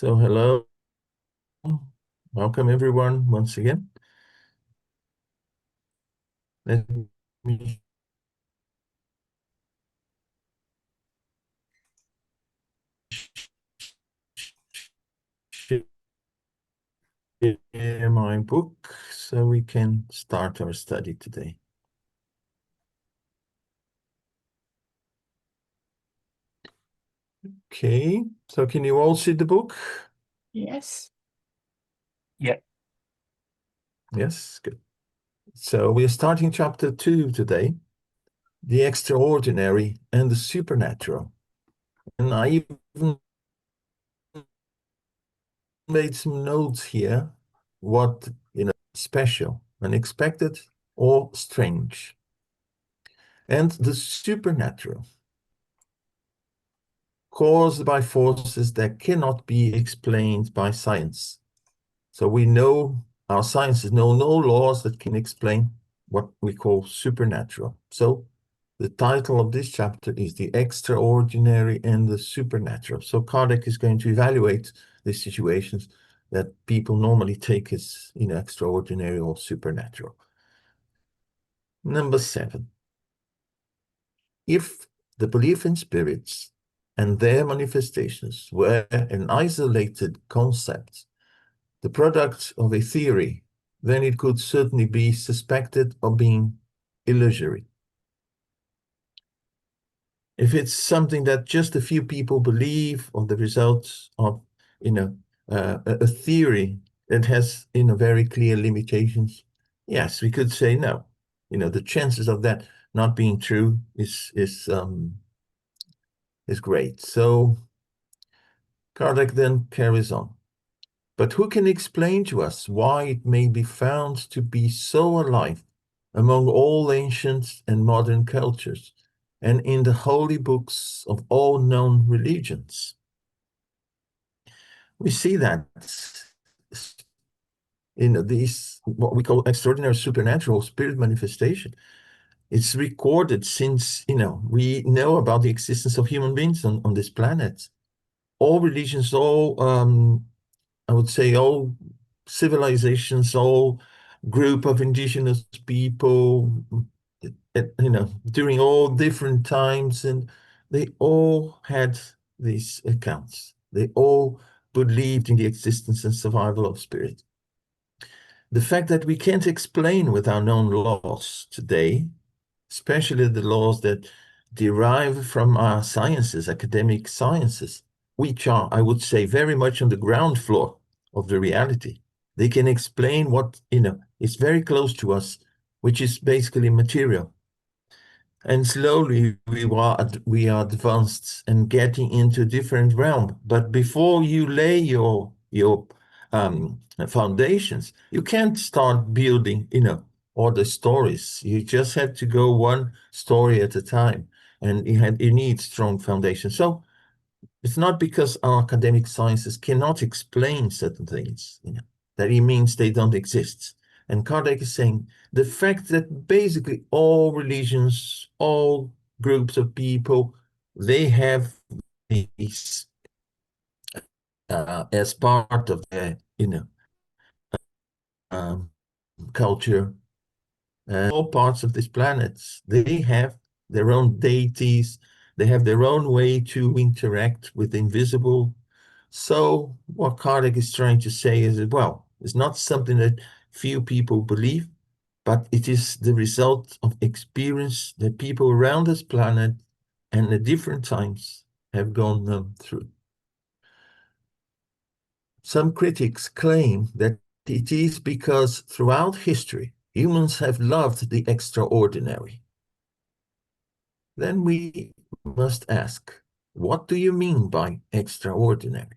So hello, welcome everyone once again. Let me share my book so we can start our study today. Okay, so can you all see the book? Yes. Yeah. Yes, good. So we're starting chapter 2 today, the extraordinary and the supernatural. And I even made some notes here, what, special, unexpected, or strange. And the supernatural, caused by forces that cannot be explained by science. So we know, our sciences know no laws that can explain what we call supernatural. So the title of this chapter is The Extraordinary and the Supernatural. So Kardec is going to evaluate the situations that people normally take as extraordinary or supernatural. Number 7. If the belief in spirits and their manifestations were an isolated concept, the product of a theory, then it could certainly be suspected of being illusory. If it's something that just a few people believe, or the results of, a theory that has, very clear limitations, yes, we could say no. The chances of that not being true is great. So Kardec then carries on. But who can explain to us why it may be found to be so alive among all ancient and modern cultures and in the holy books of all known religions? We see that in these, what we call extraordinary supernatural spirit manifestation. It's recorded since, we know about the existence of human beings on this planet. All religions, I would say all civilizations, all group of indigenous people, during all different times, and they all had these accounts. They all believed in the existence and survival of spirit. The fact that we can't explain with our known laws today, especially the laws that derive from our sciences, academic sciences, which are, I would say, very much on the ground floor of the reality. They can explain what, is very close to us, which is basically material. And slowly we are advanced and getting into a different realm. But before you lay your foundations, you can't start building, all the stories. You just have to go one story at a time, and you need strong foundation. So it's not because our academic sciences cannot explain certain things, that it means they don't exist. And Kardec is saying the fact that basically all religions, all groups of people, they have these as part of their, um, culture. All parts of this planet, they have their own deities, they have their own way to interact with the invisible. So what Kardec is trying to say is, well, it's not something that few people believe, but it is the result of experience that people around this planet and at different times have gone through. Some critics claim that it is because throughout history, humans have loved the extraordinary. Then we must ask, what do you mean by extraordinary?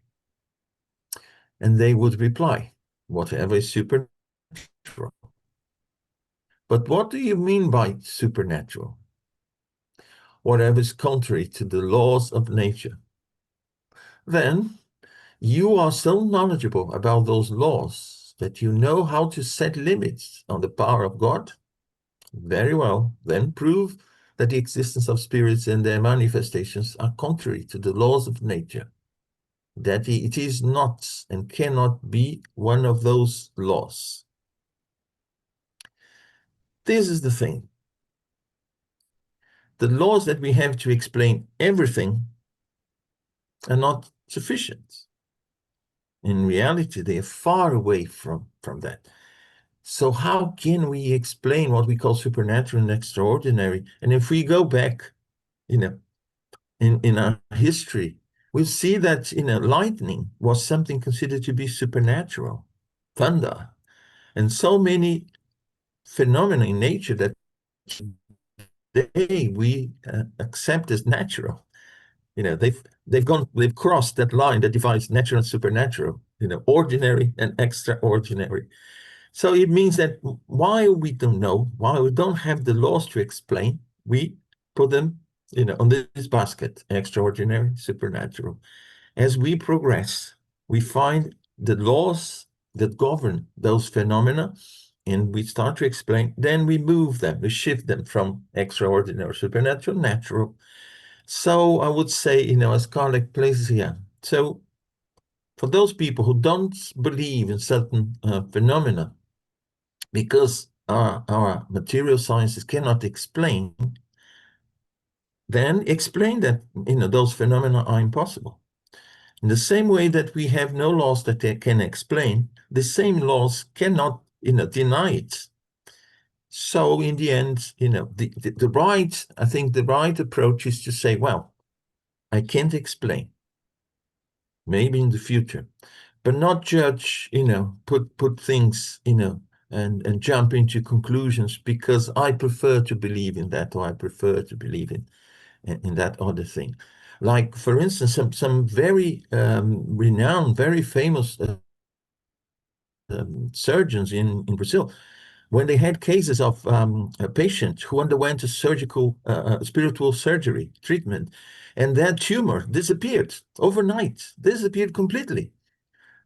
And they would reply, whatever is supernatural. But what do you mean by supernatural? Whatever is contrary to the laws of nature. Then you are so knowledgeable about those laws that you know how to set limits on the power of God? Very well, then prove that the existence of spirits and their manifestations are contrary to the laws of nature. that it is not and cannot be one of those laws. This is the thing. The laws that we have to explain everything are not sufficient. In reality, they are far away from that. So how can we explain what we call supernatural and extraordinary? And if we go back, in our history, we see that, lightning was something considered to be supernatural, thunder, and so many phenomena in nature that today we accept as natural. They've crossed that line that divides natural and supernatural, ordinary and extraordinary. So it means that while we don't know, while we don't have the laws to explain, we put them, on this basket, extraordinary, supernatural. As we progress, we find the laws that govern those phenomena, and we start to explain, then we move them, we shift them from extraordinary, supernatural, natural. So I would say, as Kardec places here, so for those people who don't believe in certain phenomena, because our material sciences cannot explain, then explain that, those phenomena are impossible. In the same way that we have no laws that they can explain, the same laws cannot, deny it. So in the end, I think the right approach is to say, well, I can't explain. Maybe in the future, but not judge, put things, and jump into conclusions because I prefer to believe in that, or I prefer to believe in that other thing. Like, for instance, some very renowned, very famous surgeons in Brazil, when they had cases of a patient who underwent a surgical, spiritual surgery treatment, and that tumor disappeared overnight, disappeared completely.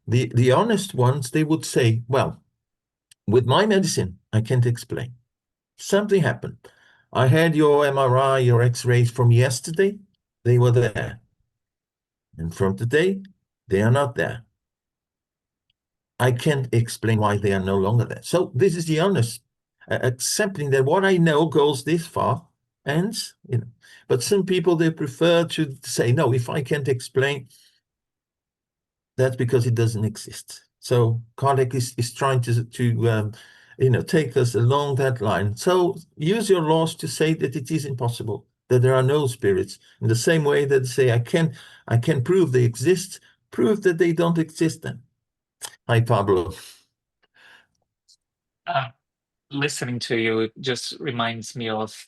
The honest ones, they would say, well, with my medicine, I can't explain. Something happened. I had your MRI, your X-rays from yesterday, they were there. And from today, they are not there. I can't explain why they are no longer there. So this is the honest, accepting that what I know goes this far, and, but some people, they prefer to say, no, if I can't explain, that's because it doesn't exist. So Kardec is trying to take us along that line. So use your laws to say that it is impossible, that there are no spirits. In the same way that say, I can prove they exist, prove that they don't exist then. Hi, Pablo. Listening to you, it just reminds me of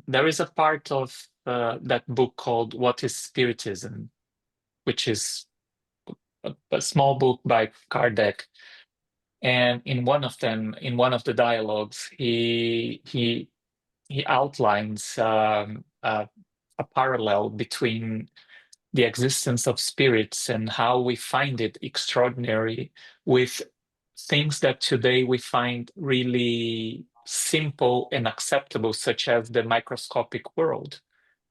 there is a part of that book called What is Spiritism, which is a small book by Kardec. And in one of the dialogues, he outlines a parallel between the existence of spirits and how we find it extraordinary with things that today we find really simple and acceptable, such as the microscopic world.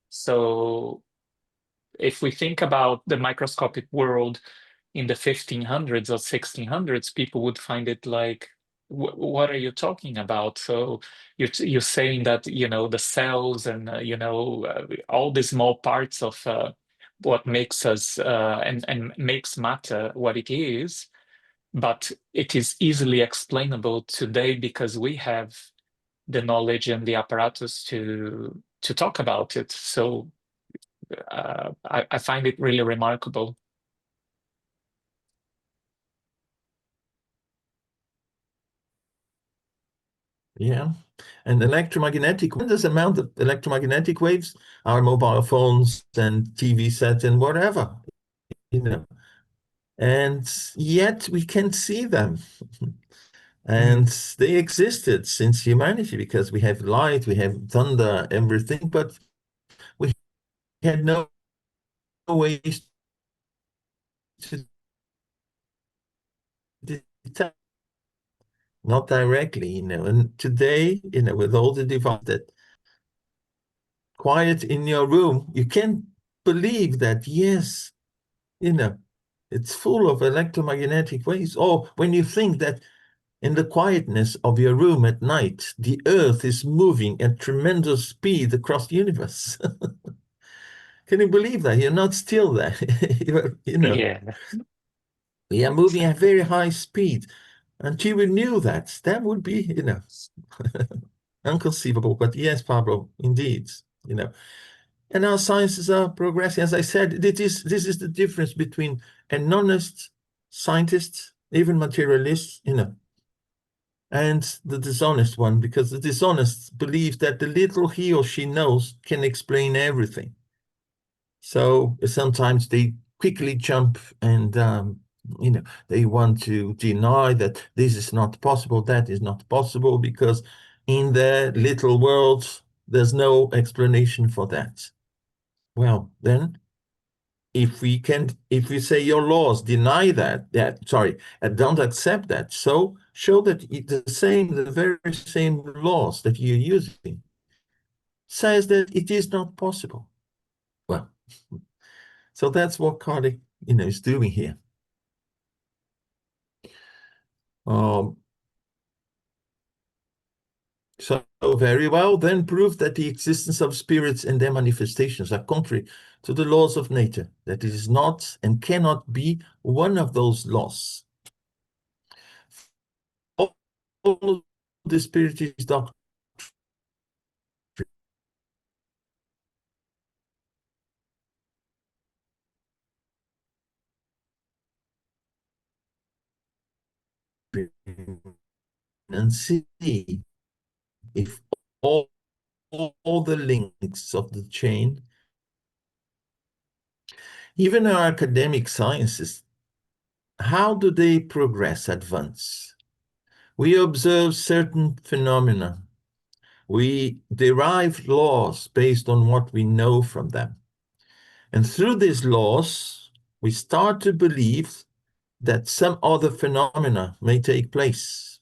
So if we think about the microscopic world in the 1500s or 1600s, people would find it like, what are you talking about? So you're saying that, the cells and, all the small parts of what makes us and makes matter what it is, but it is easily explainable today because we have the knowledge and the apparatus to talk about it. So I find it really remarkable. Yeah. And this amount of electromagnetic waves, our mobile phones and TV sets and whatever, and yet we can't see them. And they existed since humanity because we have light, we have thunder, everything, but we had no ways to detect, not directly, And today, with all the devices that quiet in your room, you can't believe that, yes, It's full of electromagnetic waves. Or when you think that in the quietness of your room at night, the earth is moving at tremendous speed across the universe. Can you believe that? You're not still there. You know, Yeah. we are moving at very high speed. Until we knew that, that would be, inconceivable. But yes, Pablo, indeed, you know. And our sciences are progressing. As I said, this is the difference between an honest scientist, even materialist, and the dishonest one, because the dishonest believes that the little he or she knows can explain everything. So sometimes they quickly jump and they want to deny that this is not possible, that is not possible, because in their little world, there's no explanation for that. Well, then, if we say your laws deny don't accept that, so show that the very same laws that you're using says that it is not possible. Well, so that's what Kardec, is doing here. Um, so very well, then prove that the existence of spirits and their manifestations are contrary to the laws of nature, that it is not and cannot be one of those laws. All the Spiritist doctrine and see if all the links of the chain, even our academic sciences, how do they progress, advance? We observe certain phenomena. We derive laws based on what we know from them. And through these laws, we start to believe that some other phenomena may take place,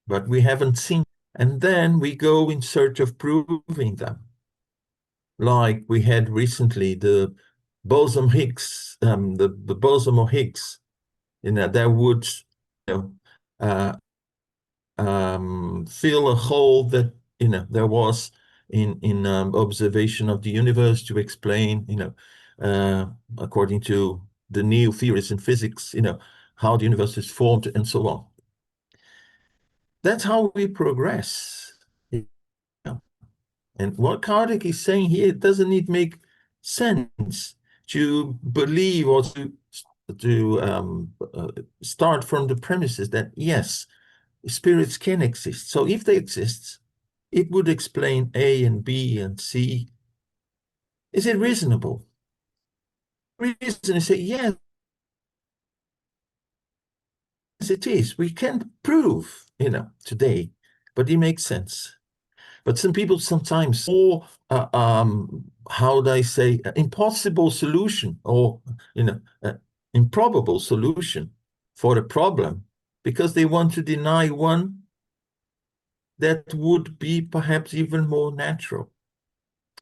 but we haven't seen. And then we go in search of proving them. Like we had recently the boson Higgs, the boson of Higgs, that would, uh, fill a hole that, there was in observation of the universe to explain, according to the new theories in physics, how the universe is formed and so on. That's how we progress. And what Kardec is saying here, doesn't it make sense to believe or to start from the premises that, yes, spirits can exist. So if they exist, it would explain A and B and C. Is it reasonable? Reason to say, yes, it is. We can't prove, today, but it makes sense. But some people sometimes, or how do I say, impossible solution, or improbable solution for a problem, because they want to deny one that would be perhaps even more natural.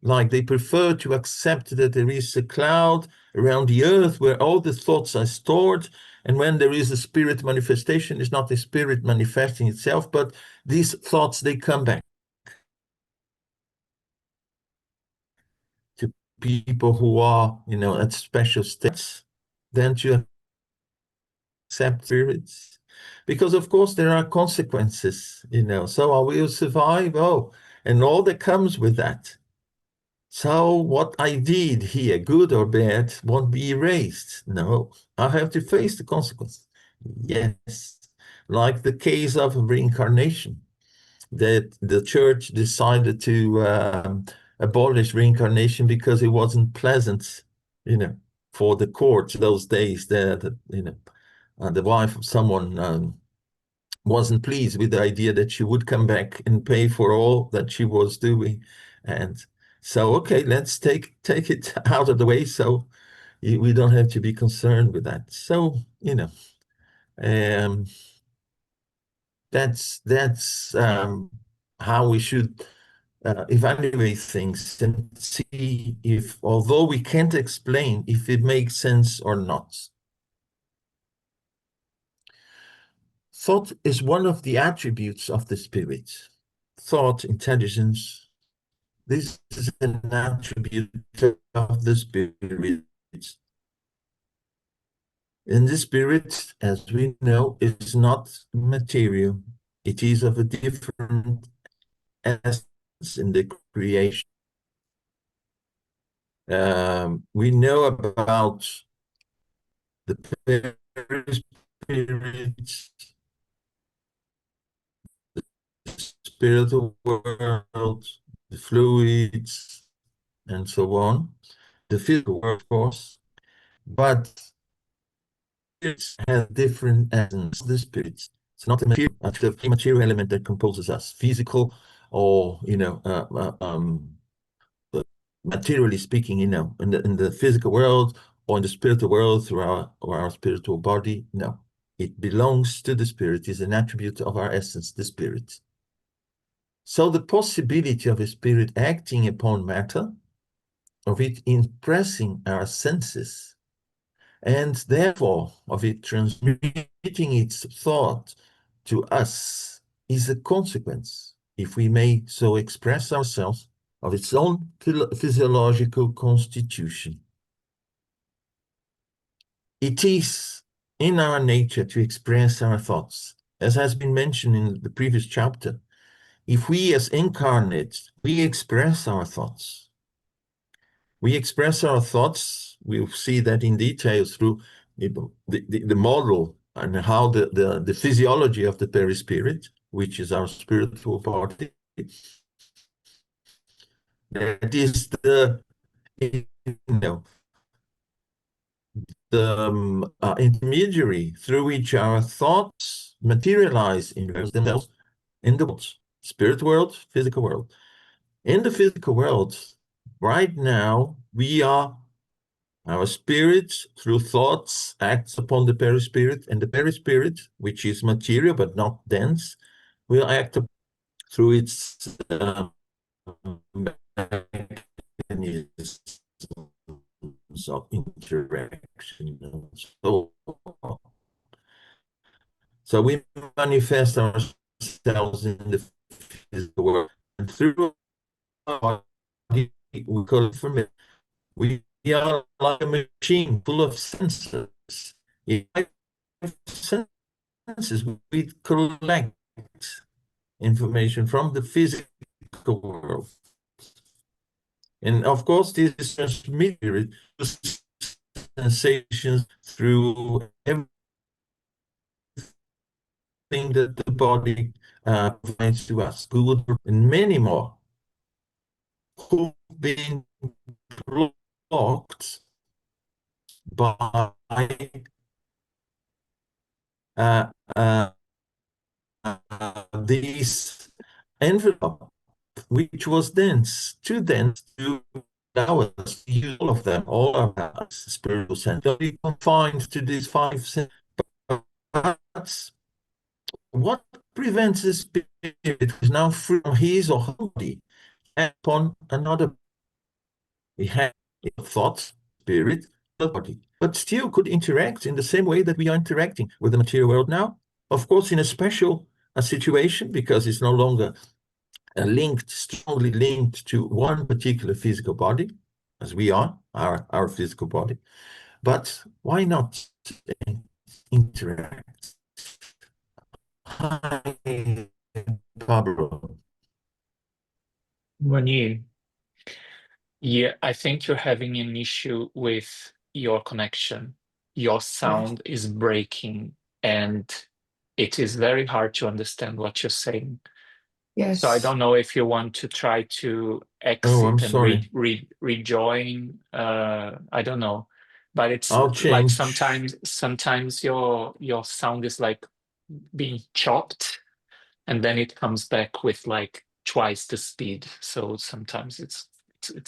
Like they prefer to accept that there is a cloud around the earth where all the thoughts are stored, and when there is a spirit manifestation, it's not the spirit manifesting itself, but these thoughts, they come back to people who are, at special states, than to accept spirits. Because of course there are consequences, so I will survive, and all that comes with that. So what I did here, good or bad, won't be erased. No, I have to face the consequence. Yes, like the case of reincarnation, that the church decided to abolish reincarnation because it wasn't pleasant, for the court those days. That the wife of someone wasn't pleased with the idea that she would come back and pay for all that she was doing. And so, okay, let's take it out of the way so we don't have to be concerned with that. So, um, that's how we should evaluate things and see if, although we can't explain, if it makes sense or not. Thought is one of the attributes of the spirit. Thought, intelligence, this is an attribute of the spirit. And the spirit, as we know, is not material. It is of a different essence in the creation. We know about the Perispirit, the spiritual world, the fluids, and so on. The physical world, of course, but it has different essence. The spirits. It's not the material element that composes us, physical or materially speaking, in the physical world or in the spiritual world through our spiritual body. No, it belongs to the spirit, is an attribute of our essence, the spirit. So the possibility of a spirit acting upon matter, of it impressing our senses, and therefore of it transmitting its thought to us, is a consequence, if we may so express ourselves, of its own physiological constitution. It is in our nature to express our thoughts. As has been mentioned in the previous chapter, if we as incarnates, we express our thoughts. We express our thoughts, we'll see that in detail through the model and how the physiology of the perispirit, which is our spiritual body, that is the intermediary through which our thoughts materialize in themselves in the world, spirit world, physical world. In the physical world, right now, our spirit, through thoughts, acts upon the perispirit, and the perispirit, which is material but not dense, will act through its mechanisms of interaction. So we manifest ourselves in the physical world, and through our body, we call it from it. We are like a machine full of sensors. In senses, we collect information from the physical world. And of course, this is transmitted to sensations through everything that the body provides to us, good and many more, who've been blocked by this envelope, which was dense, too dense to allow us to use all of them, all of our spiritual sense. We confined to these five senses. But what prevents the spirit, who is now free from his or her body, upon another? We have thoughts, spirit, body, but still could interact in the same way that we are interacting with the material world now. Of course, in a special situation, because it's no longer strongly linked to one particular physical body, as we are, our physical body. But why not interact? Hi, Pablo. Munir, yeah, I think you're having an issue with your connection. Your sound is breaking and it is very hard to understand what you're saying. So I Yes. don't know if you want to try to Oh, I'm exit and sorry. rejoin. I don't know, but it's I'll like change. sometimes your sound is like being chopped, and then it comes back with like twice the speed. So sometimes it's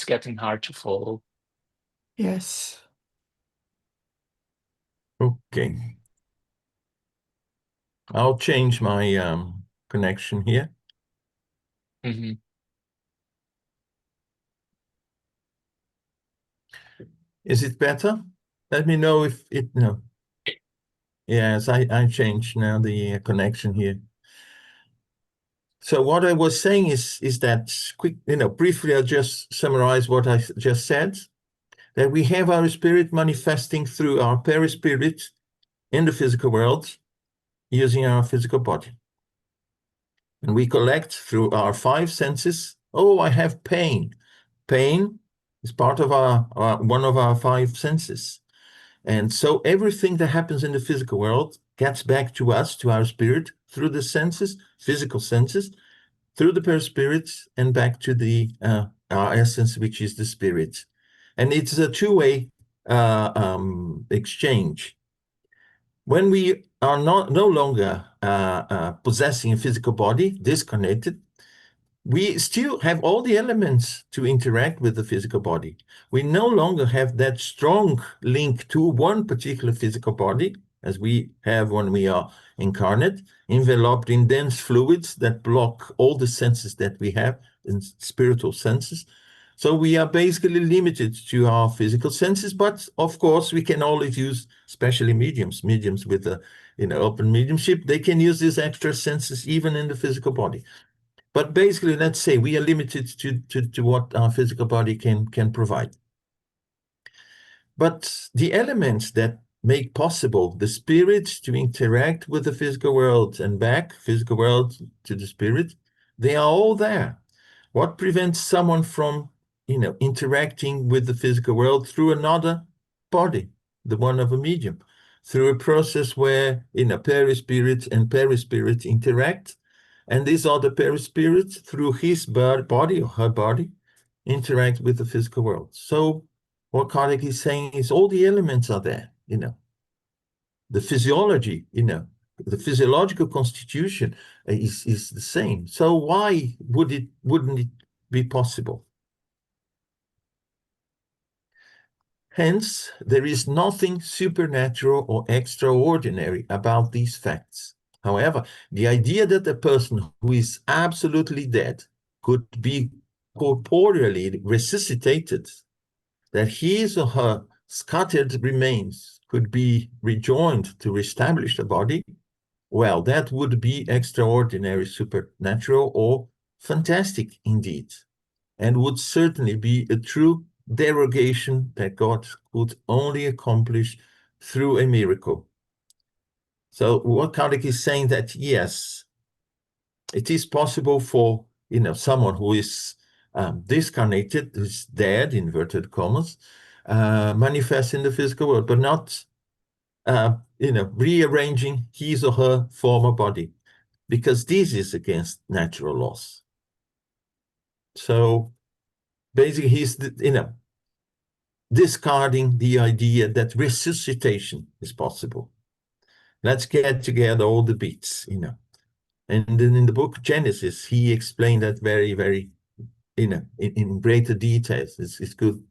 getting hard to follow. Yes. Okay. I'll change my connection here. Mhm. Is it better? Let me know if it, no. Yes, I changed now the connection here. So what I was saying is that briefly, I'll just summarize what I just said, that we have our spirit manifesting through our perispirit in the physical world using our physical body. And we collect through our 5 senses. Oh, I have pain. Pain is part of one of our 5 senses. And so everything that happens in the physical world gets back to us, to our spirit, through the senses, physical senses, through the perispirit, and back to our essence, which is the spirit. And it's a two-way exchange. When we are no longer possessing a physical body, disconnected, we still have all the elements to interact with the physical body. We no longer have that strong link to one particular physical body, as we have when we are incarnate, enveloped in dense fluids that block all the senses that we have, in spiritual senses. So we are basically limited to our physical senses, but of course we can always use, especially mediums with a open mediumship, they can use these extra senses even in the physical body. But basically, let's say we are limited to what our physical body can provide. But the elements that make possible the spirit to interact with the physical world and back, physical world to the spirit, they are all there. What prevents someone from, interacting with the physical world through another body, the one of a medium, through a process where, perispirit and perispirit interact, and this other perispirit, through his body or her body, interact with the physical world. So what Kardec is saying is all the elements are there, the physiology, the physiological constitution is the same. So why wouldn't it be possible? Hence, there is nothing supernatural or extraordinary about these facts. However, the idea that a person who is absolutely dead could be corporeally resuscitated, that his or her scattered remains could be rejoined to reestablish the body, well, that would be extraordinary, supernatural, or fantastic indeed, and would certainly be a true derogation that God could only accomplish through a miracle. So what Kardec is saying that, yes, it is possible for, someone who is discarnated, who's dead, inverted commas, manifest in the physical world, but not, rearranging his or her former body, because this is against natural laws. So basically, he's, discarding the idea that resuscitation is possible. Let's get together all the bits, And then in the book Genesis, he explained that very, very, in greater details. It's good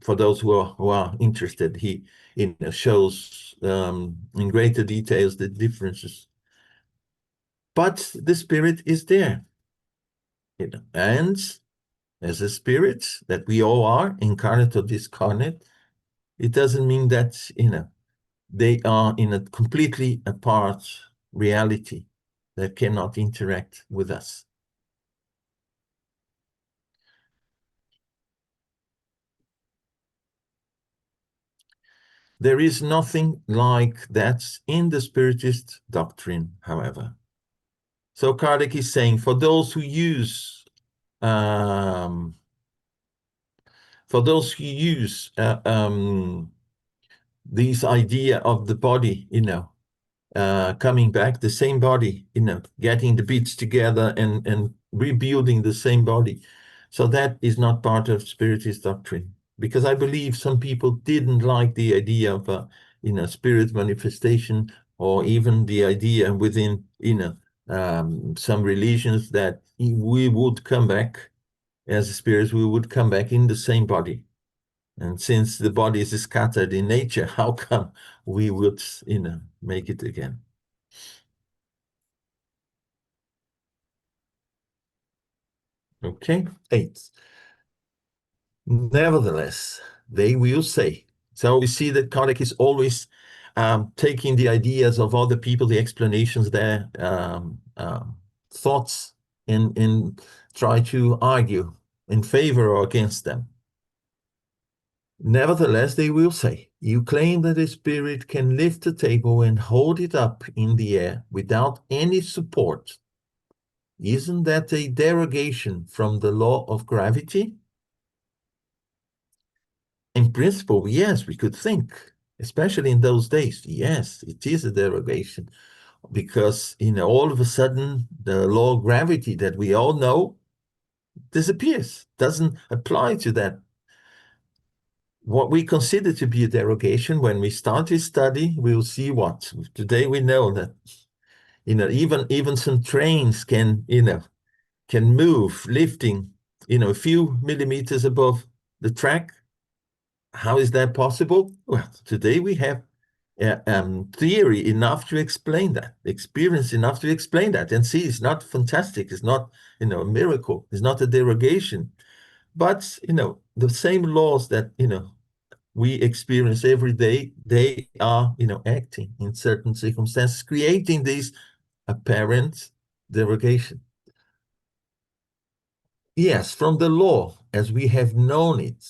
for those who are interested. He shows in greater details the differences. But the spirit is there, and as a spirit that we all are, incarnate or discarnate, it doesn't mean that, they are in a completely apart reality that cannot interact with us. There is nothing like that in the Spiritist doctrine, however. So Kardec is saying, for those who use this idea of the body, coming back, the same body, getting the bits together and rebuilding the same body. So that is not part of Spiritist doctrine, because I believe some people didn't like the idea of, spirit manifestation, or even the idea within, some religions that we would come back as spirits, we would come back in the same body. And since the body is scattered in nature, how come we would, make it again? Okay, 8. Nevertheless, they will say. So we see that Kardec is always taking the ideas of other people, the explanations, their thoughts, and try to argue in favor or against them. Nevertheless, they will say, you claim that a spirit can lift a table and hold it up in the air without any support. Isn't that a derogation from the law of gravity? In principle, yes, we could think, especially in those days, yes, it is a derogation, because, all of a sudden, the law of gravity that we all know disappears, doesn't apply to that. What we consider to be a derogation, when we start to study, we'll see what. Today we know that, even some trains can move, lifting, a few millimeters above the track. How is that possible? Well, today we have theory enough to explain that, experience enough to explain that, and see it's not fantastic, it's not, a miracle, it's not a derogation. But, the same laws that, we experience every day, they are, acting in certain circumstances, creating these apparent derogation. Yes, from the law, as we have known it,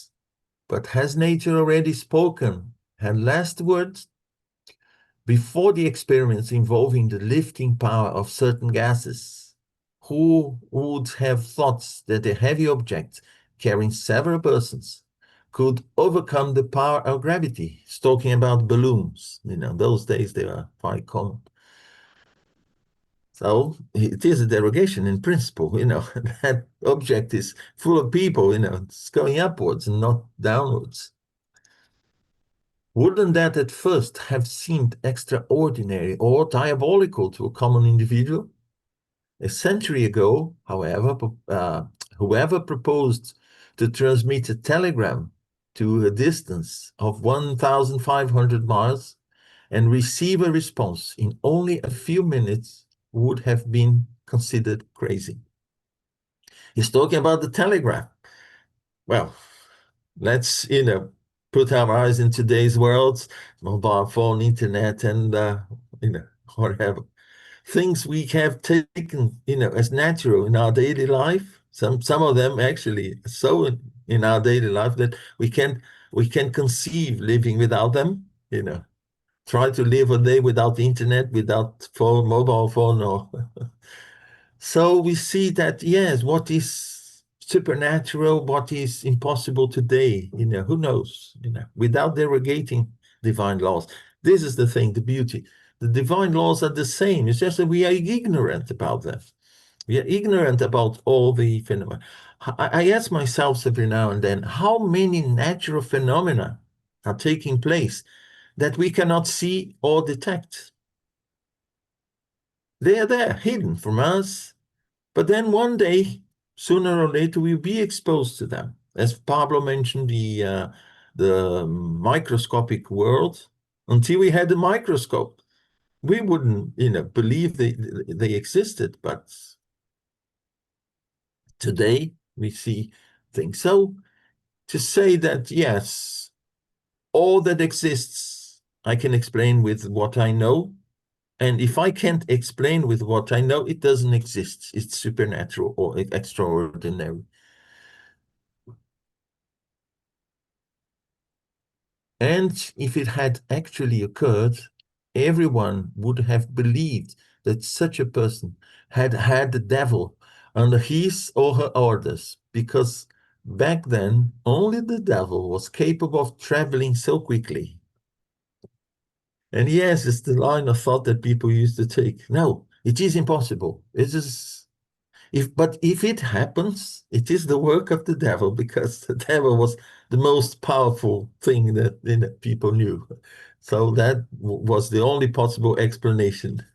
but has nature already spoken her last words? Before the experiments involving the lifting power of certain gases, who would have thought that a heavy object carrying several persons could overcome the power of gravity? He's talking about balloons. Those days they were quite common. So it is a derogation in principle. That object is full of people, it's going upwards and not downwards. Wouldn't that at first have seemed extraordinary or diabolical to a common individual? A century ago, however, whoever proposed to transmit a telegram to a distance of 1,500 miles and receive a response in only a few minutes would have been considered crazy. He's talking about the telegraph. Well, let's, put our eyes in today's world, mobile phone, internet, and, whatever. Things we have taken, as natural in our daily life. Some of them actually so in our daily life that we can conceive living without them, Try to live a day without the internet, without mobile phone, or so we see that, yes, what is supernatural, what is impossible today, who knows, without derogating divine laws. This is the thing, the beauty. The divine laws are the same. It's just that we are ignorant about them. We are ignorant about all the phenomena. I ask myself every now and then, how many natural phenomena are taking place that we cannot see or detect? They are there, hidden from us. But then one day, sooner or later, we'll be exposed to them. As Pablo mentioned, the microscopic world. Until we had the microscope, we wouldn't, believe they existed. But today we see things. So to say that, yes, all that exists, I can explain with what I know. And if I can't explain with what I know, it doesn't exist. It's supernatural or extraordinary. And if it had actually occurred, everyone would have believed that such a person had had the devil under his or her orders, because back then only the devil was capable of traveling so quickly. And yes, it's the line of thought that people used to take. No, it is impossible. But if it happens, it is the work of the devil, because the devil was the most powerful thing that people knew. So that was the only possible explanation.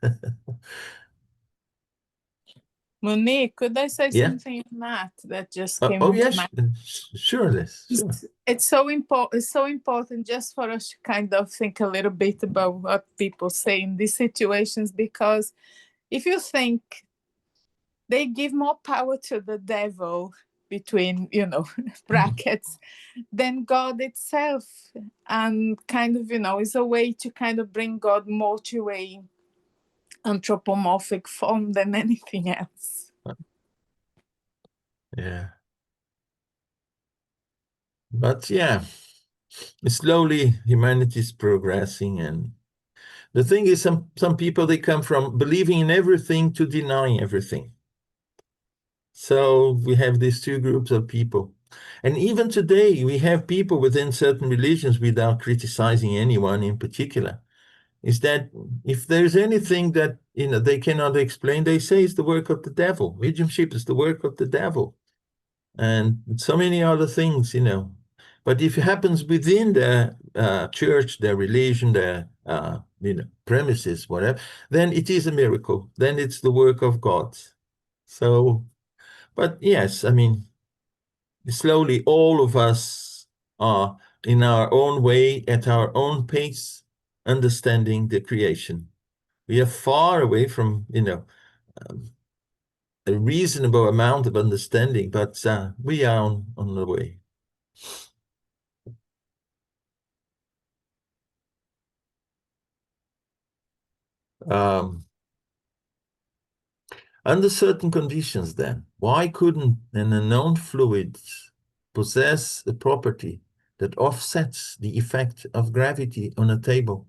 Monique, could I say Yeah. something on that just came Oh into yes, my... sure. It's so important just for us to kind of think a little bit about what people say in these situations, because if you think they give more power to the devil between, you know, brackets, than God itself. And kind of, you know, is a way to kind of bring God more to a anthropomorphic form than anything else. Yeah. But yeah, slowly humanity is progressing, and the thing is, some people, they come from believing in everything to denying everything. So we have these two groups of people. And even today, we have people within certain religions, without criticizing anyone in particular, is that if there's anything that, you know, they cannot explain, they say it's the work of the devil. Mediumship is the work of the devil. And so many other things, you know. But if it happens within the church, their religion, their you know, premises, whatever, then it is a miracle. Then it's the work of God. So, but yes, I mean, slowly all of us are in our own way, at our own pace, understanding the creation. We are far away from, you know, a reasonable amount of understanding, but we are on the way. Under certain conditions, then, why couldn't an unknown fluid possess a property that offsets the effect of gravity on a table,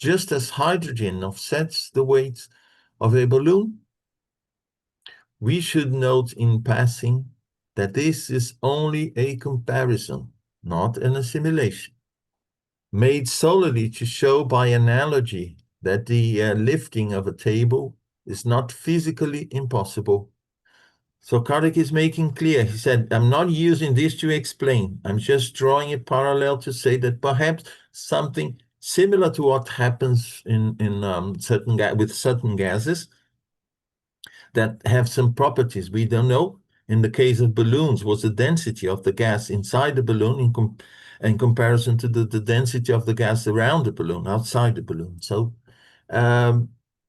just as hydrogen offsets the weight of a balloon? We should note in passing that this is only a comparison, not an assimilation, made solely to show by analogy that the lifting of a table is not physically impossible. So Kardec is making clear, he said, I'm not using this to explain, I'm just drawing a parallel to say that perhaps something similar to what happens in with certain gases that have some properties we don't know. In the case of balloons, was the density of the gas inside the balloon in comparison to the density of the gas around the balloon, outside the balloon. So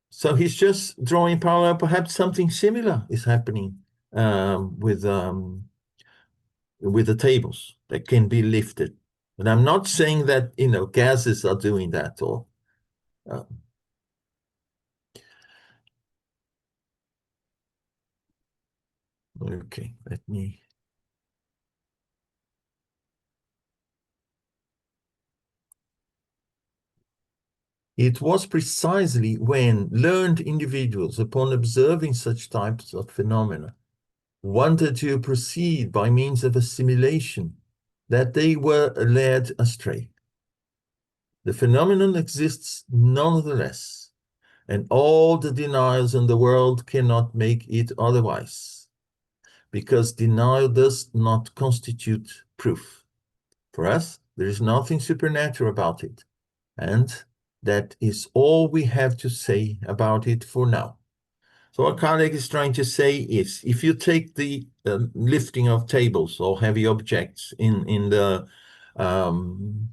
so he's just drawing parallel. Perhaps something similar is happening with the tables that can be lifted. And I'm not saying that, you know, gases are doing that, or okay, let me. It was precisely when learned individuals, upon observing such types of phenomena, wanted to proceed by means of assimilation, that they were led astray. The phenomenon exists nonetheless, and all the denials in the world cannot make it otherwise, because denial does not constitute proof. For us, there is nothing supernatural about it, and that is all we have to say about it for now. So what Kardec is trying to say is, if you take the lifting of tables or heavy objects in the turning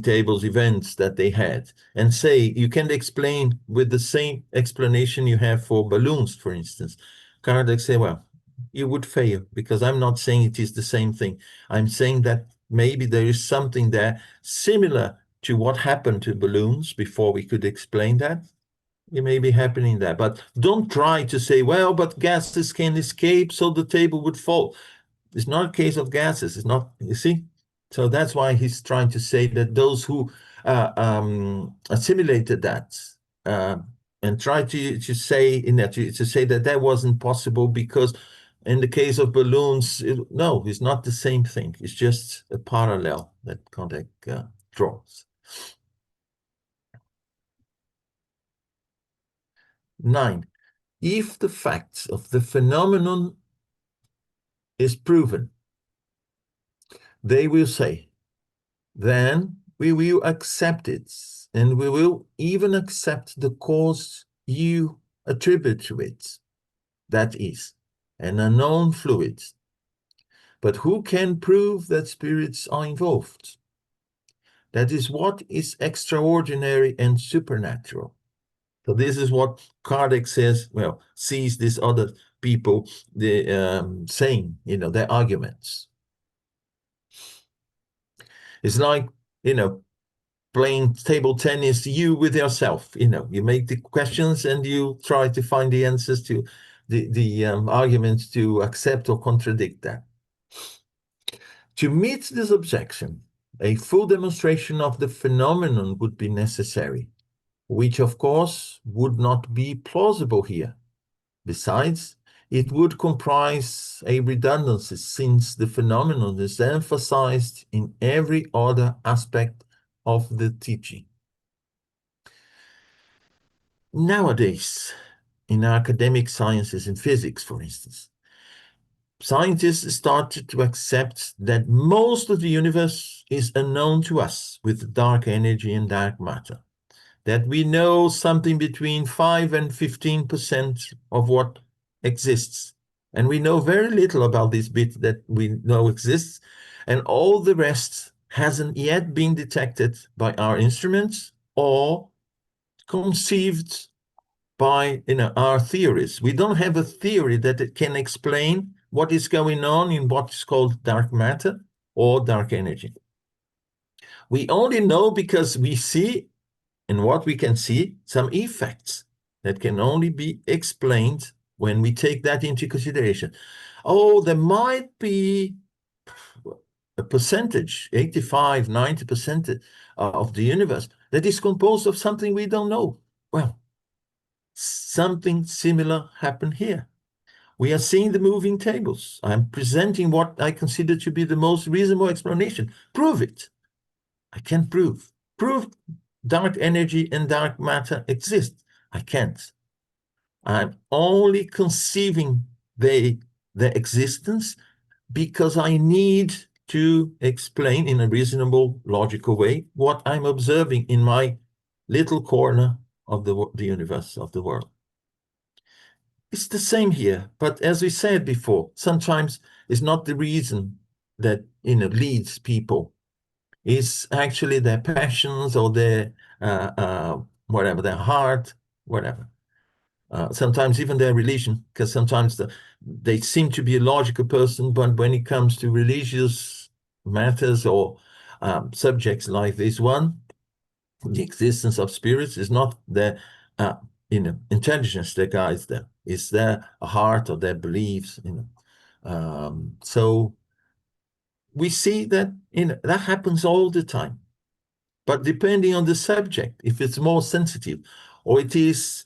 tables events that they had, and say you can explain with the same explanation you have for balloons, for instance, Kardec say, well, you would fail, because I'm not saying it is the same thing. I'm saying that maybe there is something there similar to what happened to balloons before we could explain that. It may be happening there, but don't try to say, well, but gases can escape, so the table would fall. It's not a case of gases. It's not, you see? So that's why he's trying to say that those who assimilated that and tried to say in that to say that that wasn't possible, because in the case of balloons, no, it's not the same thing. It's just a parallel that Kardec draws. 9. If the facts of the phenomenon is proven, they will say, then we will accept it, and we will even accept the cause you attribute to it, that is, an unknown fluid. But who can prove that spirits are involved? That is what is extraordinary and supernatural. So this is what Kardec says, well, sees these other people saying, their arguments. It's like, playing table tennis, you with yourself, you make the questions and you try to find the answers to the arguments to accept or contradict that. To meet this objection, a full demonstration of the phenomenon would be necessary, which of course would not be plausible here. Besides, it would comprise a redundancy since the phenomenon is emphasized in every other aspect of the teaching. Nowadays, in academic sciences, in physics, for instance, scientists started to accept that most of the universe is unknown to us with dark energy and dark matter, that we know something between 5 and 15% of what exists. And we know very little about this bit that we know exists, and all the rest hasn't yet been detected by our instruments or conceived by our theories. We don't have a theory that it can explain what is going on in what is called dark matter or dark energy. We only know because we see, in what we can see, some effects that can only be explained when we take that into consideration. Oh, there might be a percentage, 85, 90% of the universe that is composed of something we don't know. Well, something similar happened here. We are seeing the moving tables. I'm presenting what I consider to be the most reasonable explanation. Prove it. I can't prove. Prove dark energy and dark matter exist. I can't. I'm only conceiving their existence because I need to explain in a reasonable, logical way what I'm observing in my little corner of the universe, of the world. It's the same here, but as we said before, sometimes it's not the reason that leads people. It's actually their passions or their whatever, their heart, whatever. Sometimes even their religion, because sometimes they seem to be a logical person, but when it comes to religious matters or subjects like this one, the existence of spirits is not their intelligence that guides them. It's their heart or their beliefs. So we see that that happens all the time. But depending on the subject, if it's more sensitive or it is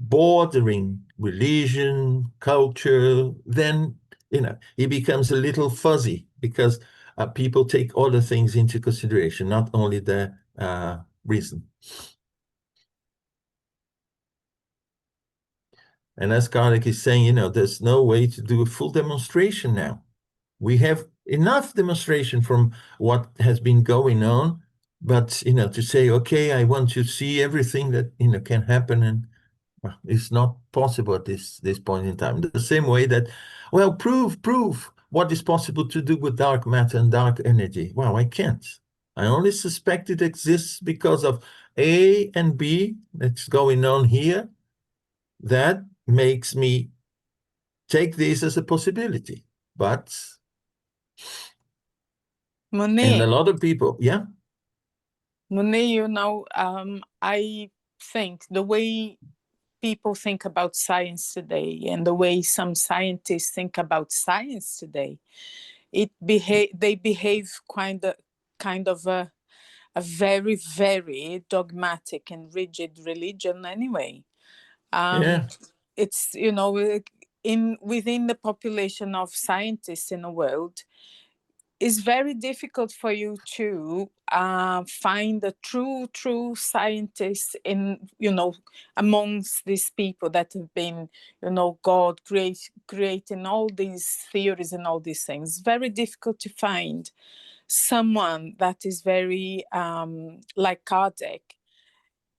bordering religion, culture, then it becomes a little fuzzy because people take other things into consideration, not only the reason. And as Kardec is saying, there's no way to do a full demonstration now. We have enough demonstration from what has been going on, but to say, okay, I want to see everything that can happen, and it's not possible at this point in time. The same way that, well, prove what is possible to do with dark matter and dark energy. Well, I can't. I only suspect it exists because of A and B that's going on here. That makes me take this as a possibility. But Monet, and a lot of people, yeah. Monet, I think the way people think about science today and the way some scientists think about science today, they behave kind of a very, very dogmatic and rigid religion anyway. Yeah. It's, within the population of scientists in the world, it's very difficult for you to find a true scientist in, amongst these people that have been, God creating all these theories and all these things. It's very difficult to find someone that is very like Kardec,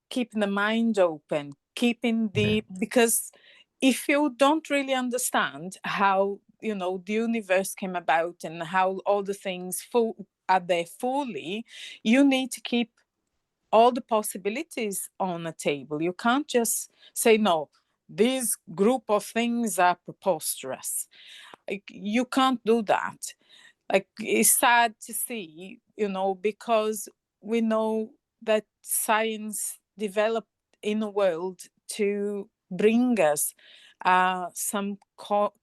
keeping the mind open, because if you don't really understand how the universe came about and how all the things are there fully, you need to keep all the possibilities on the table. You can't just say, no, this group of things are preposterous. Like, you can't do that. Like, it's sad to see, because we know that science developed in a world to bring us some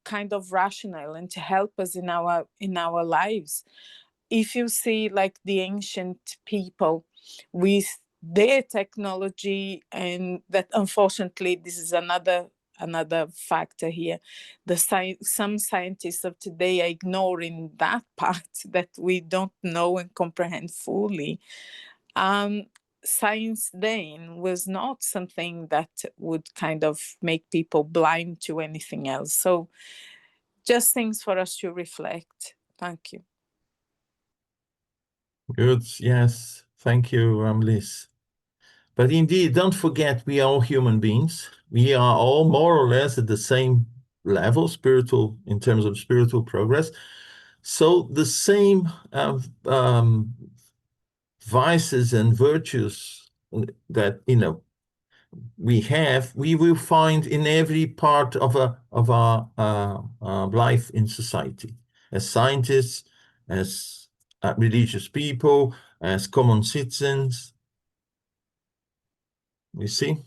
kind of rationale and to help us in our lives. If you see like the ancient people with their technology, and that unfortunately this is another factor here, some scientists of today are ignoring that part that we don't know and comprehend fully. Science then was not something that would kind of make people blind to anything else. So just things for us to reflect. Thank you. Good. Yes. Thank you, Liz. But indeed, don't forget, we are all human beings. We are all more or less at the same level, spiritual, in terms of spiritual progress. So the same vices and virtues that, we will find in every part of our life in society, as scientists, as religious people, as common citizens. You see,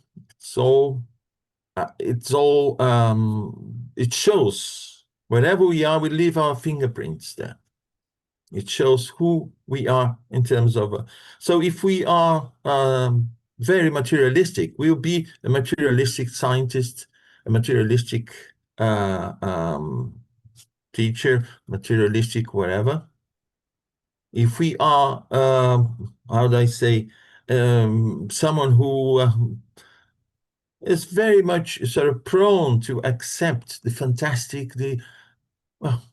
it shows wherever we are, we leave our fingerprints there. It shows who we are in terms of. So if we are very materialistic, we'll be a materialistic scientist, a materialistic teacher, materialistic whatever. If we are, how do I say, someone who is very much sort of prone to accept the fantastic,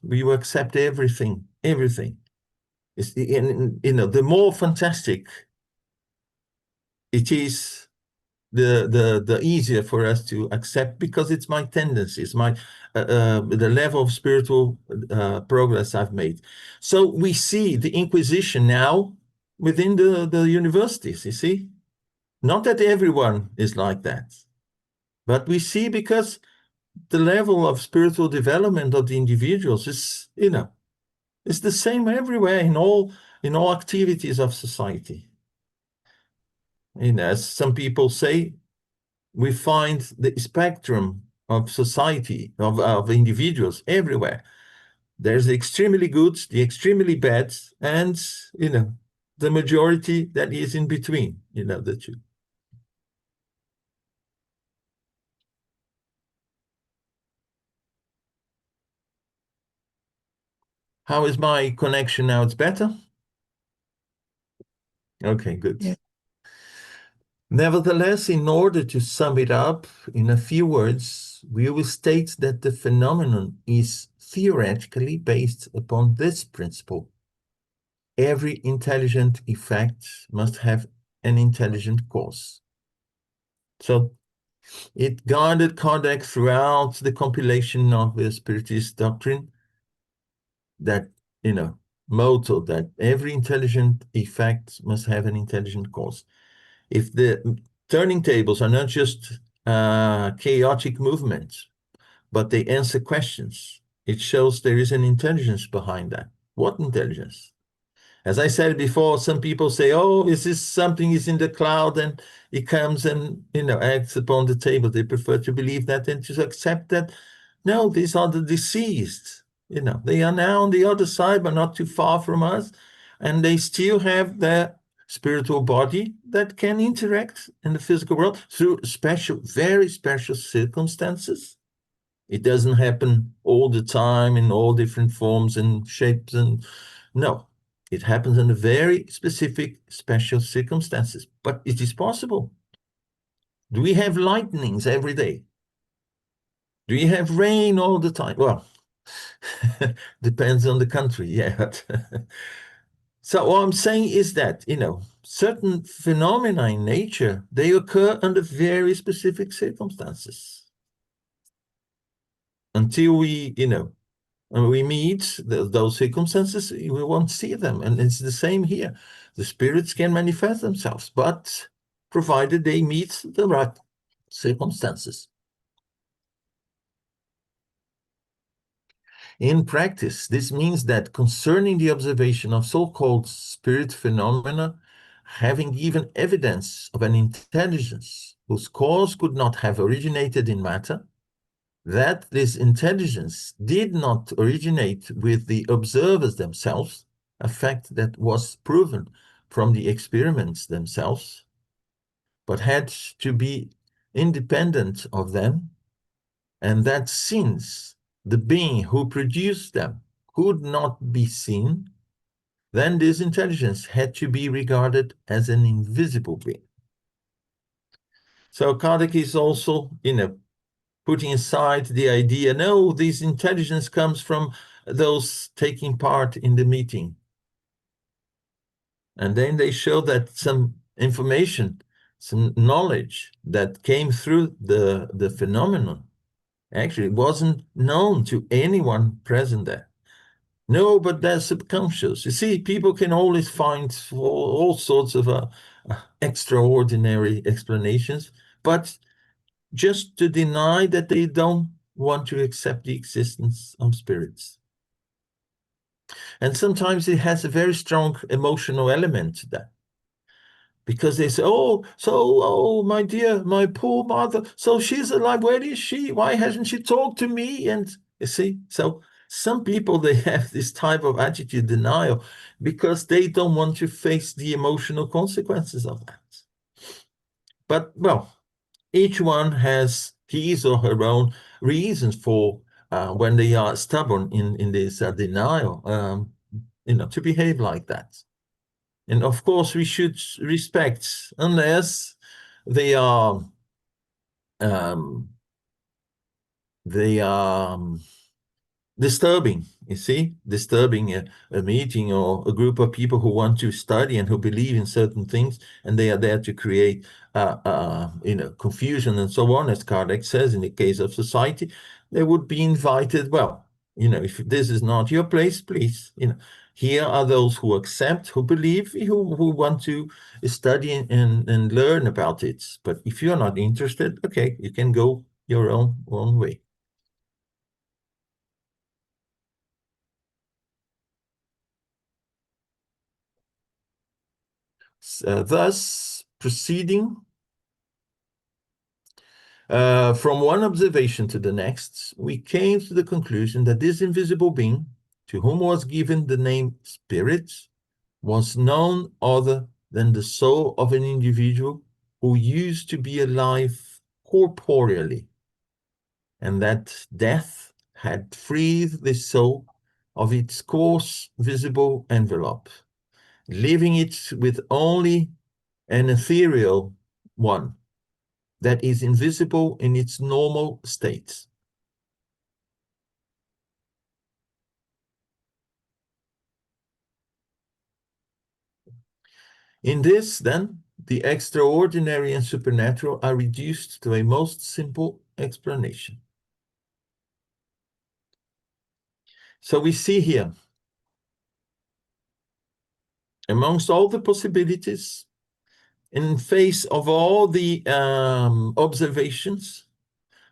we will accept everything. It's the more fantastic it is, the easier for us to accept, because it's my tendencies, the level of spiritual progress I've made. So we see the Inquisition now within the universities, you see? Not that everyone is like that, but we see, because the level of spiritual development of the individuals is, it's the same everywhere in all activities of society. And as some people say, we find the spectrum of society, of individuals everywhere. There's the extremely good, the extremely bad, and, the majority that is in between, the two. How is my connection now? It's better? Okay, good. Yeah. Nevertheless, in order to sum it up in a few words, we will state that the phenomenon is theoretically based upon this principle. Every intelligent effect must have an intelligent cause. So it guided Kardec throughout the compilation of the Spiritist doctrine, that, motto, that every intelligent effect must have an intelligent cause. If the turning tables are not just chaotic movements, but they answer questions, it shows there is an intelligence behind that. What intelligence? As I said before, some people say, oh, is this something is in the cloud and it comes and, acts upon the table. They prefer to believe that and to accept that, no, these are the deceased. They are now on the other side, but not too far from us. And they still have their spiritual body that can interact in the physical world through very special circumstances. It doesn't happen all the time in all different forms and shapes, and no, it happens under very specific, special circumstances, but it is possible. Do we have lightnings every day? Do you have rain all the time? Well, depends on the country, yeah. So what I'm saying is that, certain phenomena in nature, they occur under very specific circumstances. Until we, and we meet those circumstances, we won't see them. And it's the same here. The spirits can manifest themselves, but provided they meet the right circumstances. In practice, this means that concerning the observation of so-called spirit phenomena, having given evidence of an intelligence whose cause could not have originated in matter, that this intelligence did not originate with the observers themselves, a fact that was proven from the experiments themselves, but had to be independent of them, and that since the being who produced them could not be seen, then this intelligence had to be regarded as an invisible being. So Kardec is also, putting aside the idea, no, this intelligence comes from those taking part in the meeting. And then they show that some information, some knowledge that came through the phenomenon actually wasn't known to anyone present there. No, but they're subconscious. You see, people can always find all sorts of extraordinary explanations, but just to deny that they don't want to accept the existence of spirits. And sometimes it has a very strong emotional element to that. Because they say, oh, my dear, my poor mother, so she's alive, where is she? Why hasn't she talked to me? And you see, so some people, they have this type of attitude, denial, because they don't want to face the emotional consequences of that. But, well, each one has his or her own reasons for when they are stubborn in this denial, to behave like that. And of course, we should respect, unless they are disturbing, you see, disturbing a meeting or a group of people who want to study and who believe in certain things, and they are there to create, confusion and so on, as Kardec says, in the case of society, they would be invited, well, if this is not your place, please, here are those who accept, who believe, who want to study and learn about it. But if you're not interested, okay, you can go your own way. Thus, proceeding from one observation to the next, we came to the conclusion that this invisible being, to whom was given the name Spirit, was none other than the soul of an individual who used to be alive corporeally, and that death had freed the soul of its coarse visible envelope, leaving it with only an ethereal one that is invisible in its normal state. In this, then, the extraordinary and supernatural are reduced to a most simple explanation. So we see here, amongst all the possibilities, in face of all the observations,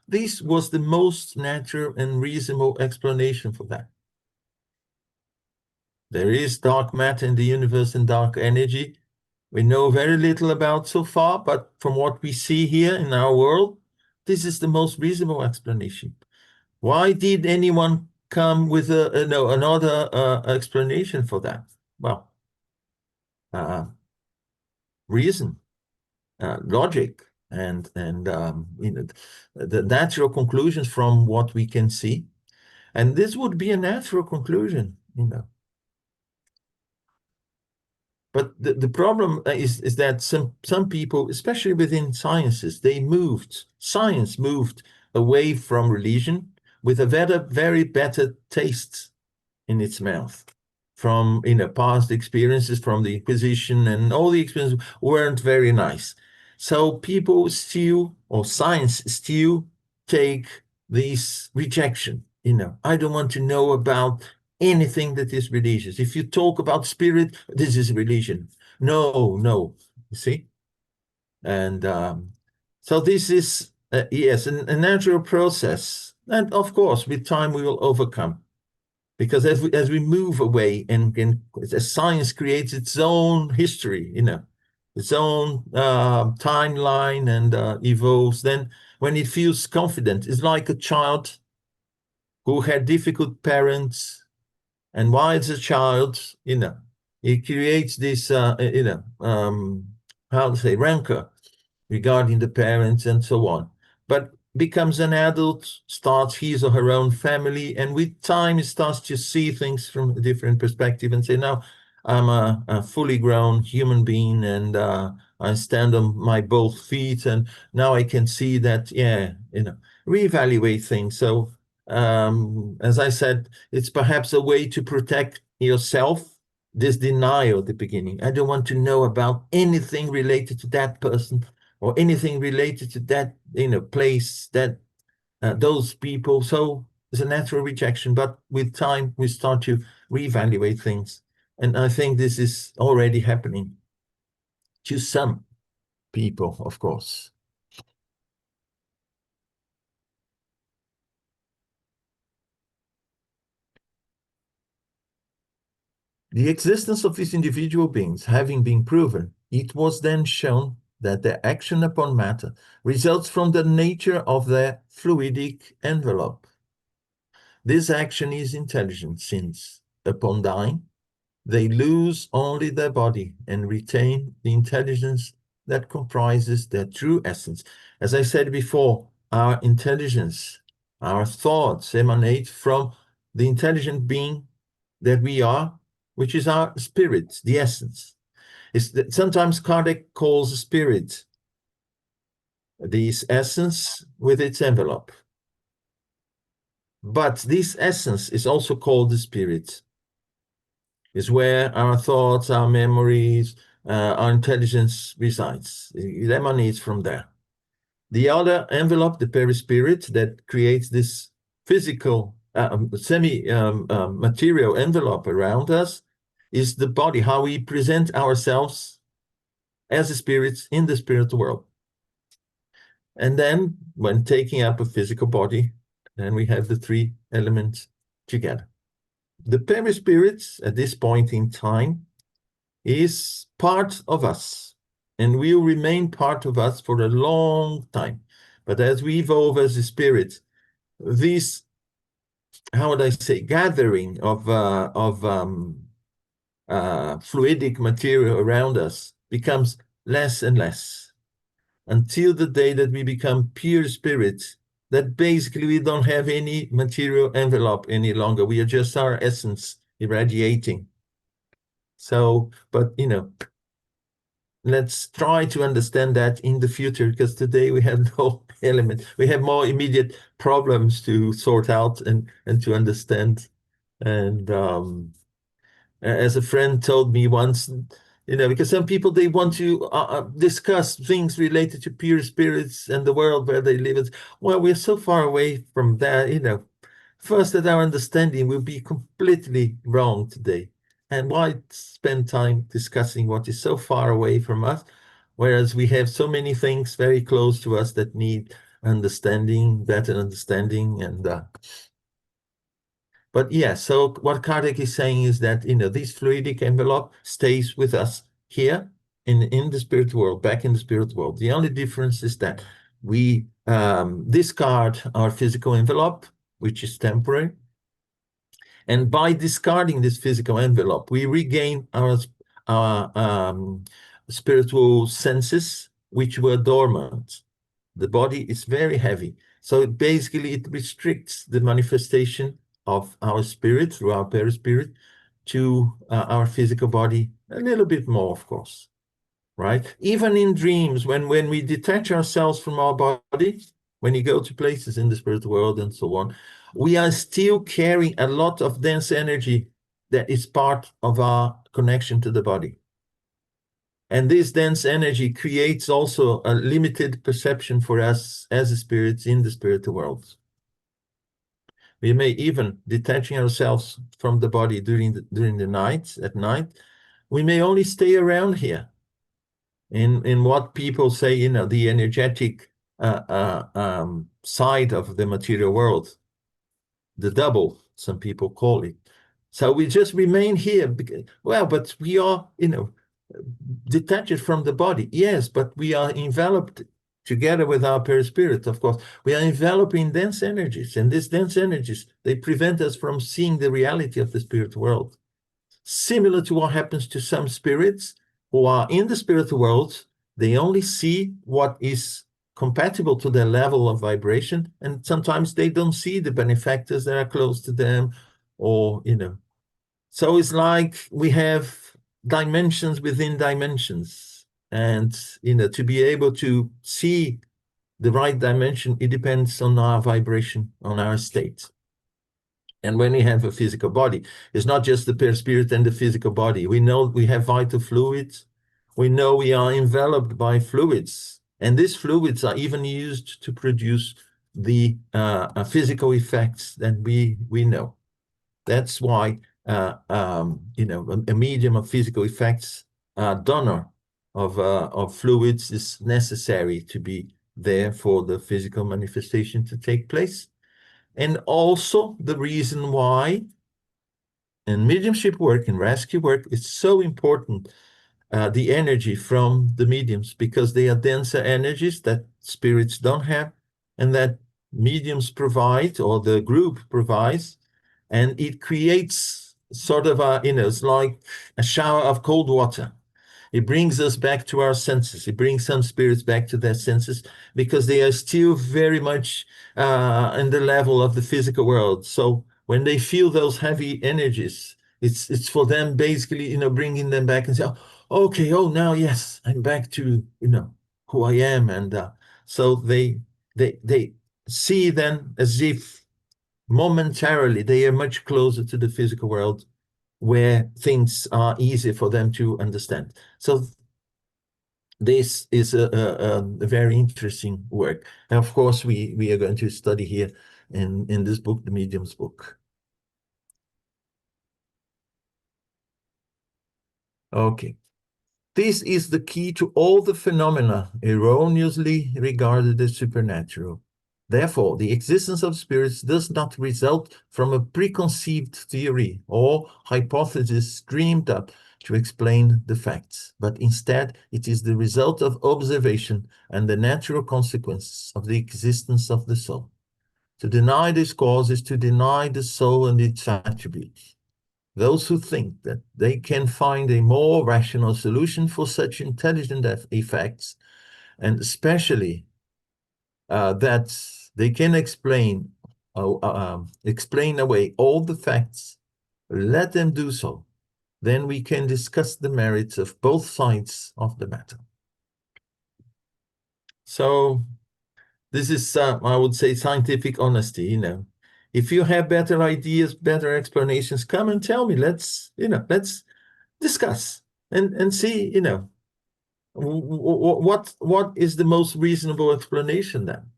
this was the most natural and reasonable explanation for that. There is dark matter in the universe and dark energy. We know very little about so far, but from what we see here in our world, this is the most reasonable explanation. Why did anyone come with another explanation for that? Well, reason, logic, and the natural conclusions from what we can see. And this would be a natural conclusion, But the problem is that some people, especially within sciences, science moved away from religion with a very better taste in its mouth from past experiences from the Inquisition, and all the experiences weren't very nice. So people still, or science still, take this rejection I don't want to know about anything that is religious. If you talk about spirit, this is religion. No, no, you see? And so this is, yes, a natural process. And of course, with time, we will overcome. Because as we move away and as science creates its own history, its own timeline and evolves, then when it feels confident, it's like a child who had difficult parents, and while it's a child, it creates this, how to say, rancor regarding the parents and so on. But becomes an adult, starts his or her own family, and with time starts to see things from a different perspective and say, now I'm a fully grown human being, and I stand on my both feet, and now I can see that, reevaluate things. So as I said, it's perhaps a way to protect yourself, this denial at the beginning. I don't want to know about anything related to that person or anything related to that place, that those people. So it's a natural rejection, but with time we start to reevaluate things, and I think this is already happening to some people, of course. The existence of these individual beings having been proven, it was then shown that their action upon matter results from the nature of their fluidic envelope. This action is intelligent, since, upon dying, they lose only their body and retain the intelligence that comprises their true essence. As I said before, our intelligence, our thoughts emanate from the intelligent being that we are, which is our spirit, the essence. Sometimes Kardec calls spirit this essence with its envelope. But this essence is also called the spirit. Is where our thoughts, our memories, our intelligence resides. It emanates from there. The other envelope, the perispirit, that creates this physical, semi-material envelope around us, is the body, how we present ourselves as spirits in the spiritual world. And then, when taking up a physical body, then we have the three elements together. The perispirit, at this point in time, is part of us and will remain part of us for a long time. But as we evolve as a spirit, this, how would I say, gathering of fluidic material around us becomes less and less, until the day that we become pure spirits, that basically we don't have any material envelope any longer. We are just our essence irradiating. So, but let's try to understand that in the future, because today we have no element. We have more immediate problems to sort out and to understand. And as a friend told me once, because some people, they want to discuss things related to pure spirits and the world where they live. Well, we're so far away from that, first that our understanding will be completely wrong today. And why spend time discussing what is so far away from us, whereas we have so many things very close to us that need understanding, better understanding. And but yeah, so what Kardec is saying is that this fluidic envelope stays with us here in the spirit world, back in the spirit world. The only difference is that we discard our physical envelope, which is temporary. And by discarding this physical envelope, we regain our spiritual senses, which were dormant. The body is very heavy. So basically, it restricts the manifestation of our spirit through our perispirit to our physical body a little bit more, of course, right? Even in dreams, when we detach ourselves from our body, when you go to places in the spirit world and so on, we are still carrying a lot of dense energy that is part of our connection to the body. And this dense energy creates also a limited perception for us as spirits in the spiritual world. We may even detaching ourselves from the body during the night, at night. We may only stay around here in what people say, you know, the energetic side of the material world, the double, some people call it. So we just remain here. Because, well, but we are, you know, detached from the body. Yes, but we are enveloped together with our perispirit, of course. We are enveloping dense energies, and these dense energies, they prevent us from seeing the reality of the spirit world. Similar to what happens to some spirits who are in the spirit world, they only see what is compatible to their level of vibration, and sometimes they don't see the benefactors that are close to them, or, you know. So it's like we have dimensions within dimensions, and, you know, to be able to see the right dimension, it depends on our vibration, on our state. And when we have a physical body, it's not just the perispirit and the physical body. We know we have vital fluids. We know we are enveloped by fluids. And these fluids are even used to produce the physical effects that we know. That's why, you know, a medium of physical effects, donor of fluids is necessary to be there for the physical manifestation to take place. And also the reason why in mediumship work, in rescue work, it's so important, the energy from the mediums, because they are denser energies that spirits don't have, and that mediums provide, or the group provides, and it creates sort of a, you know, it's like a shower of cold water. It brings us back to our senses. It brings some spirits back to their senses, because they are still very much in the level of the physical world. So when they feel those heavy energies, it's for them basically, you know, bringing them back and say, oh, okay, oh, now, yes, I'm back to, you know, who I am. And so they see then as if momentarily they are much closer to the physical world, where things are easy for them to understand. So this is a very interesting work. And of course, we are going to study here in this book, the Medium's book. Okay. This is the key to all the phenomena erroneously regarded as supernatural. Therefore, the existence of spirits does not result from a preconceived theory or hypothesis dreamed up to explain the facts, but instead it is the result of observation and the natural consequences of the existence of the soul. To deny this cause is to deny the soul and its attributes. Those who think that they can find a more rational solution for such intelligent effects, and especially that they can explain away all the facts, let them do so. Then we can discuss the merits of both sides of the matter. So this is, I would say, scientific honesty, you know. If you have better ideas, better explanations, come and tell me. Let's discuss and see, you know, what is the most reasonable explanation then.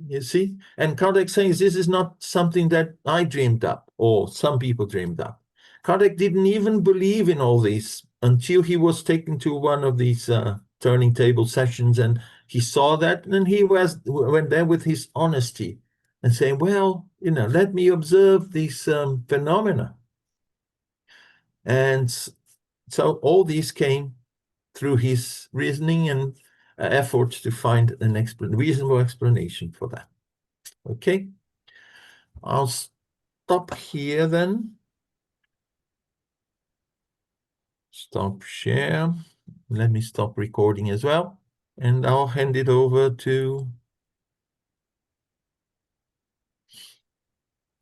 You see? And Kardec says this is not something that I dreamed up, or some people dreamed up. Kardec didn't even believe in all this until he was taken to one of these turning table sessions, and he saw that, and he went there with his honesty and saying, well, you know, let me observe these phenomena. And so all these came through his reasoning and efforts to find an reasonable explanation for that. Okay, I'll stop here then. Stop share. Let me stop recording as well. And I'll hand it over to